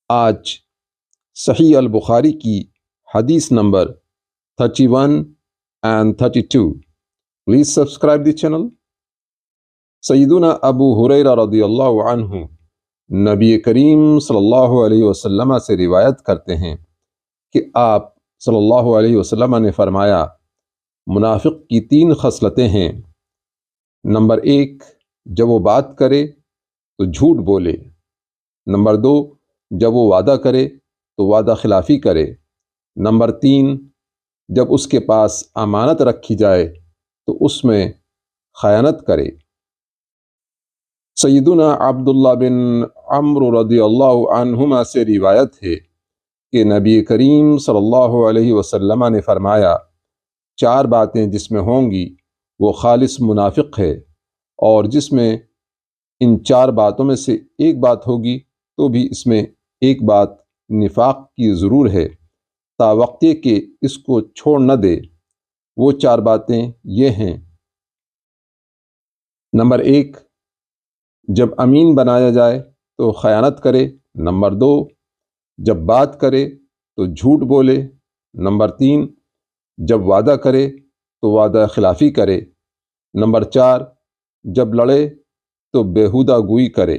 آج صحیح البخاری کی حدیث number 31 and 32. Please subscribe the channel. سیدنا ابو ہریرہ رضی اللہ عنہ نبی کریم صلی اللہ علیہ وسلم سے روایت کرتے ہیں کہ آپ صلی اللہ علیہ وسلم نے فرمایا، منافق کی 3 خصلتیں ہیں۔ نمبر 1، جب وہ بات کرے تو جھوٹ بولے۔ نمبر 2، جب وہ وعدہ کرے تو وعدہ خلافی کرے۔ نمبر 3، جب اس کے پاس امانت رکھی جائے تو اس میں خیانت کرے۔ سیدنا عبداللہ بن عمرو رضی اللہ عنہما سے روایت ہے کہ نبی کریم صلی اللہ علیہ وسلم نے فرمایا، 4 باتیں جس میں ہوں گی وہ خالص منافق ہے، اور جس میں ان 4 باتوں میں سے ایک بات ہوگی تو بھی اس میں ایک بات نفاق کی ضرور ہے، تا وقت کہ اس کو چھوڑ نہ دے۔ وہ 4 باتیں یہ ہیں۔ نمبر 1، جب امین بنایا جائے تو خیانت کرے۔ نمبر 2، جب بات کرے تو جھوٹ بولے۔ نمبر 3، جب وعدہ کرے تو وعدہ خلافی کرے۔ نمبر 4، جب لڑے تو بیہودہ گوئی کرے۔